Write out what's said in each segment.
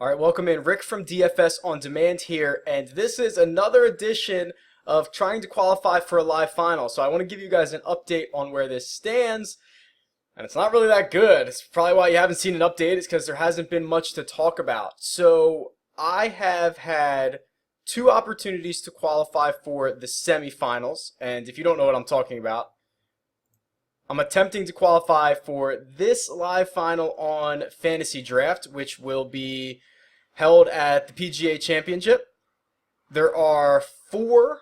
All right, welcome in. Rick from DFS On Demand here, and this is another edition of trying to qualify for a live final. So I want to give you guys an update on where this stands, and it's not really that good. It's probably why you haven't seen an update. It's because there hasn't been much to talk about. So I have had two opportunities to qualify for the semifinals, and if you don't know what I'm talking about, I'm attempting to qualify for this live final on Fantasy Draft, which will be held at the PGA Championship. There are 4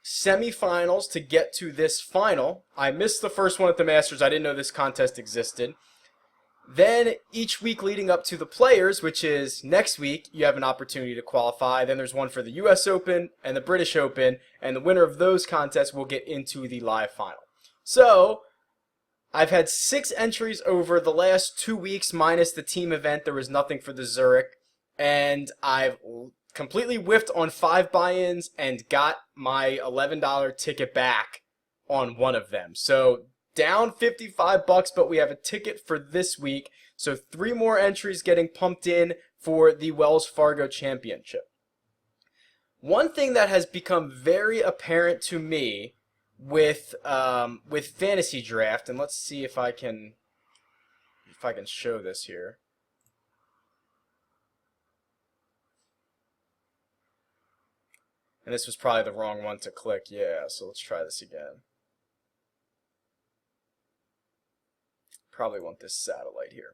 semifinals to get to this final. I missed the first one at the Masters. I didn't know this contest existed. Then each week leading up to the Players, which is next week, you have an opportunity to qualify. Then there's one for the US Open and the British Open, and the winner of those contests will get into the live final. So I've had 6 entries over the last 2 weeks minus the team event. There was nothing for the Zurich. And I've completely whiffed on 5 buy-ins and got my $11 ticket back on one of them. So down $55, but we have a ticket for this week. So 3 more entries getting pumped in for the Wells Fargo Championship. One thing that has become very apparent to me with Fantasy Draft, and let's see if I can show this here. And this was probably the wrong one to click. Yeah, so let's try this again. Probably want this satellite here.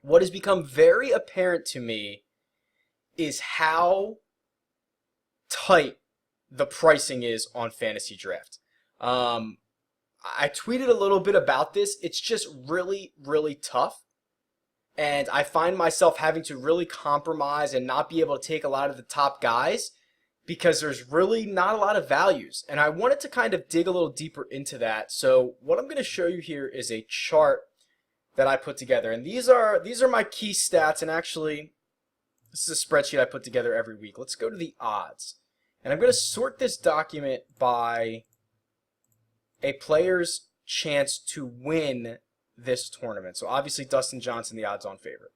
What has become very apparent to me is how tight the pricing is on Fantasy Draft. I tweeted a little bit about this. It's just really, really tough. And I find myself having to really compromise and not be able to take a lot of the top guys because there's really not a lot of values. And I wanted to kind of dig a little deeper into that. So what I'm going to show you here is a chart that I put together. And these are my key stats. And actually, this is a spreadsheet I put together every week. Let's go to the odds. And I'm going to sort this document by a player's chance to win this tournament. So obviously Dustin Johnson, the odds-on favorite.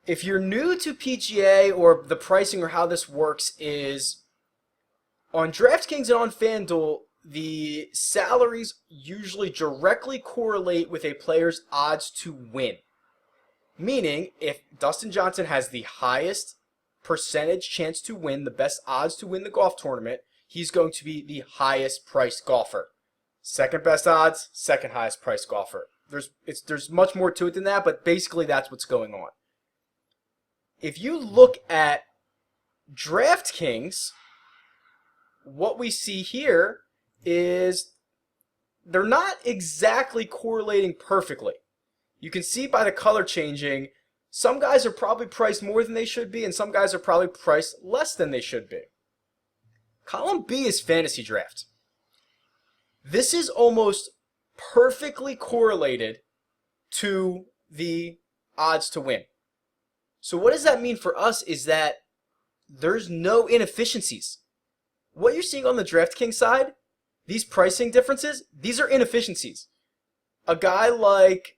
If you're new to PGA or the pricing or how this works is on DraftKings and on FanDuel, the salaries usually directly correlate with a player's odds to win. Meaning, if Dustin Johnson has the highest percentage chance to win, the best odds to win the golf tournament, he's going to be the highest priced golfer. Second best odds, second highest priced golfer. There's much more to it than that, but basically that's what's going on. If you look at DraftKings, what we see here is they're not exactly correlating perfectly. You can see by the color changing, some guys are probably priced more than they should be, and some guys are probably priced less than they should be. Column B is Fantasy Draft. This is almost perfectly correlated to the odds to win. So what does that mean for us is that there's no inefficiencies. What you're seeing on the DraftKings side, these pricing differences, these are inefficiencies. A guy like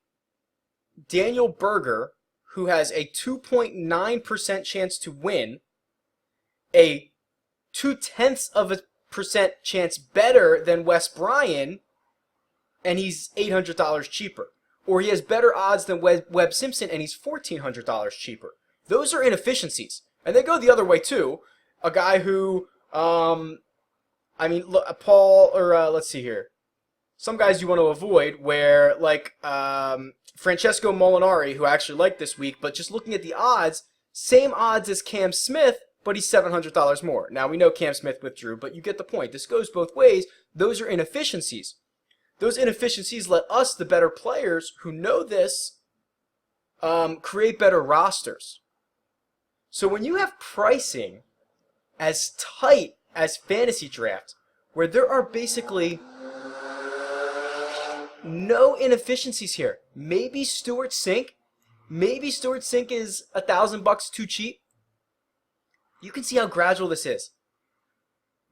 Daniel Berger, who has a 2.9% chance to win, a 0.2% chance better than Wes Bryan, and he's $800 cheaper. Or he has better odds than Webb Simpson, and he's $1,400 cheaper. Those are inefficiencies. And they go the other way, too. A guy who, Paul, or let's see here. Some guys you want to avoid where, like, Francesco Molinari, who I actually like this week, but just looking at the odds, same odds as Cam Smith, but he's $700 more. Now, we know Cam Smith withdrew, but you get the point. This goes both ways. Those are inefficiencies. Those inefficiencies let us, the better players who know this, create better rosters. So when you have pricing as tight as Fantasy Draft, where there are basically no inefficiencies here, maybe Stewart Sink is $1,000 too cheap. You can see how gradual this is.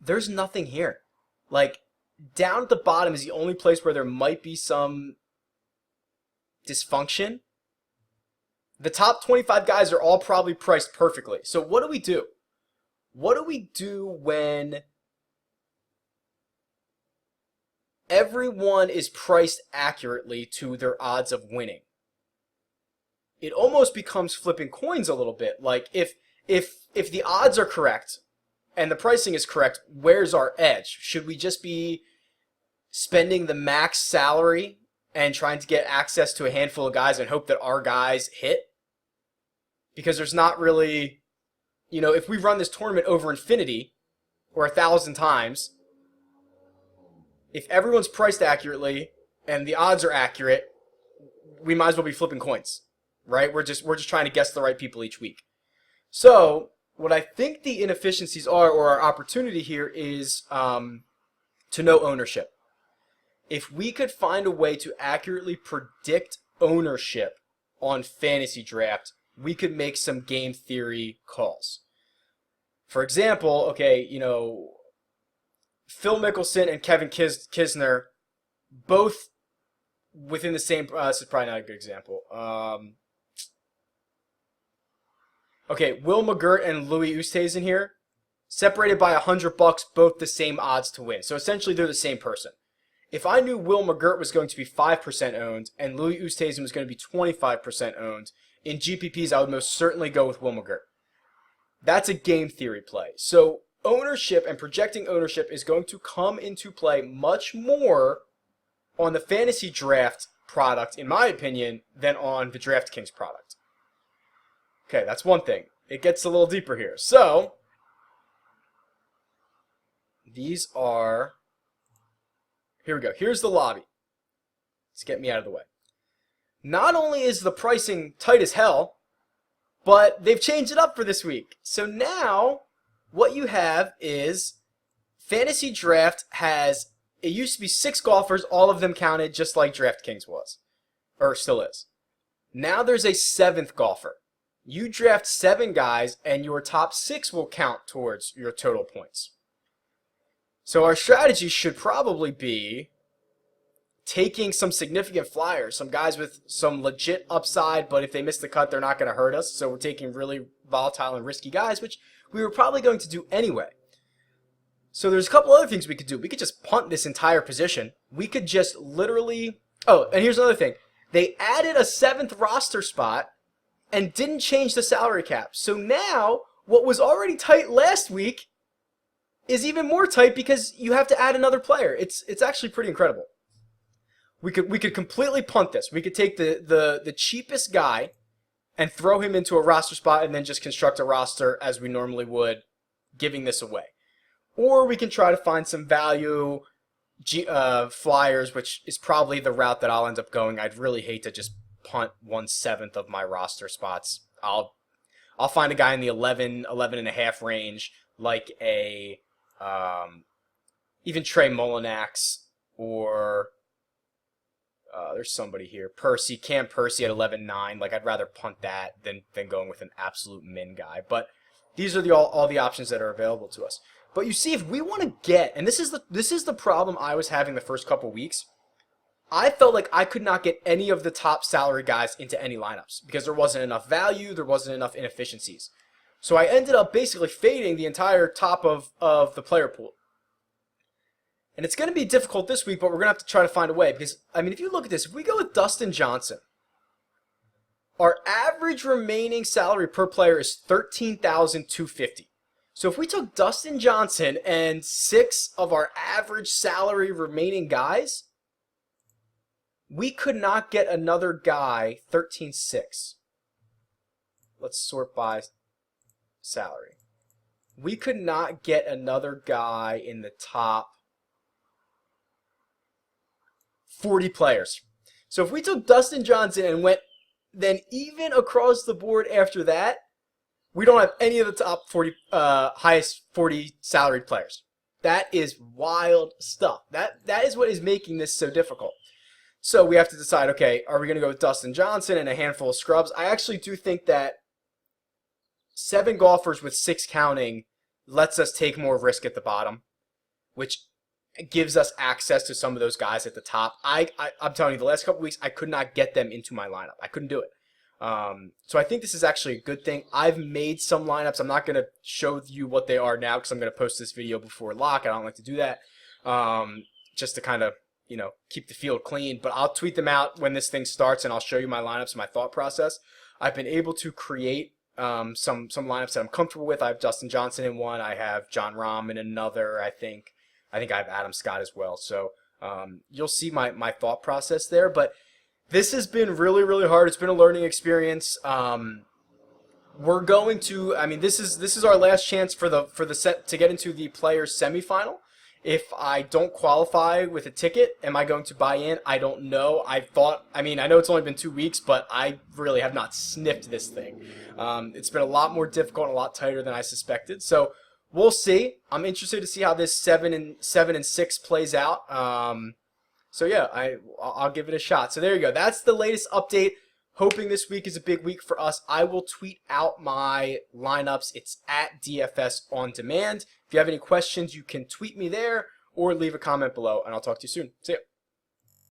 There's nothing here. Like, down at the bottom is the only place where there might be some dysfunction. The top 25 guys are all probably priced perfectly. So what do we do? What do we do when everyone is priced accurately to their odds of winning? It almost becomes flipping coins a little bit. Like if the odds are correct and the pricing is correct, where's our edge? Should we just be spending the max salary and trying to get access to a handful of guys and hope that our guys hit? Because there's not really, if we run this tournament over infinity or 1,000 times, if everyone's priced accurately and the odds are accurate, we might as well be flipping coins, right? We're just trying to guess the right people each week. So what I think the inefficiencies are, or our opportunity here, is to know ownership. If we could find a way to accurately predict ownership on fantasy draft, we could make some game theory calls. For example, okay, Phil Mickelson and Kevin Kisner, both within the same. This is probably not a good example. Okay, Will McGirt and Louis Oosthuizen here, separated by $100, both the same odds to win. So essentially, they're the same person. If I knew Will McGirt was going to be 5% owned and Louis Oosthuizen was going to be 25% owned, in GPPs, I would most certainly go with Will McGirt. That's a game theory play. So ownership and projecting ownership is going to come into play much more on the fantasy draft product, in my opinion, than on the DraftKings product. Okay, that's one thing. It gets a little deeper here. So these are, here we go. Here's the lobby. Let's get me out of the way. Not only is the pricing tight as hell, but they've changed it up for this week. So now what you have is Fantasy Draft has, it used to be 6 golfers, all of them counted just like DraftKings was, or still is. Now there's a 7th golfer. You draft 7 guys and your top 6 will count towards your total points. So our strategy should probably be taking some significant flyers, some guys with some legit upside, but if they miss the cut, they're not going to hurt us. So we're taking really volatile and risky guys, which we were probably going to do anyway. So there's a couple other things we could do. We could just punt this entire position. We could just literally... Oh, and here's another thing. They added a 7th roster spot and didn't change the salary cap. So now, what was already tight last week is even more tight because you have to add another player. It's actually pretty incredible. We could completely punt this. We could take the cheapest guy and throw him into a roster spot and then just construct a roster as we normally would, giving this away. Or we can try to find some value flyers, which is probably the route that I'll end up going. I'd really hate to just punt 1/7 of my roster spots. I'll find a guy in the 11 and a half range, like a even Trey Mullinax, or there's somebody here, Cam Percy at 11.9. Like, I'd rather punt that than going with an absolute min guy. But these are all the options that are available to us. But you see, if we want to get, and this is the problem I was having the first couple weeks, I felt like I could not get any of the top salary guys into any lineups because there wasn't enough value, there wasn't enough inefficiencies. So I ended up basically fading the entire top of the player pool. And it's going to be difficult this week, but we're going to have to try to find a way. Because, I mean, if you look at this, if we go with Dustin Johnson, our average remaining salary per player is $13,250. So if we took Dustin Johnson and 6 of our average salary remaining guys, we could not get another guy $13,600. Let's sort by salary. We could not get another guy in the top 40 players. So if we took Dustin Johnson and went then even across the board after that, we don't have any of the top 40 highest 40 salaried players. That is wild stuff. That is what is making this so difficult. So we have to decide, okay, are we going to go with Dustin Johnson and a handful of scrubs? I actually do think that 7 golfers with 6 counting lets us take more risk at the bottom, which gives us access to some of those guys at the top. I'm telling you, the last couple weeks, I could not get them into my lineup. I couldn't do it. So I think this is actually a good thing. I've made some lineups. I'm not going to show you what they are now because I'm going to post this video before lock. I don't like to do that, just to kind of, keep the field clean. But I'll tweet them out when this thing starts, and I'll show you my lineups and my thought process. I've been able to create some lineups that I'm comfortable with. I have Justin Johnson in one. I have John Rahm in another. I think I have Adam Scott as well. So you'll see my thought process there. But this has been really, really hard. It's been a learning experience. We're going to. I mean, this is our last chance for the set to get into the players semifinal. If I don't qualify with a ticket, am I going to buy in? I don't know. I know it's only been 2 weeks, but I really have not sniffed this thing. It's been a lot more difficult and a lot tighter than I suspected. So we'll see. I'm interested to see how this 7 and 6 plays out. So yeah, I'll give it a shot. So there you go. That's the latest update. Hoping this week is a big week for us. I will tweet out my lineups. It's at DFS On Demand. If you have any questions, you can tweet me there or leave a comment below, and I'll talk to you soon. See ya.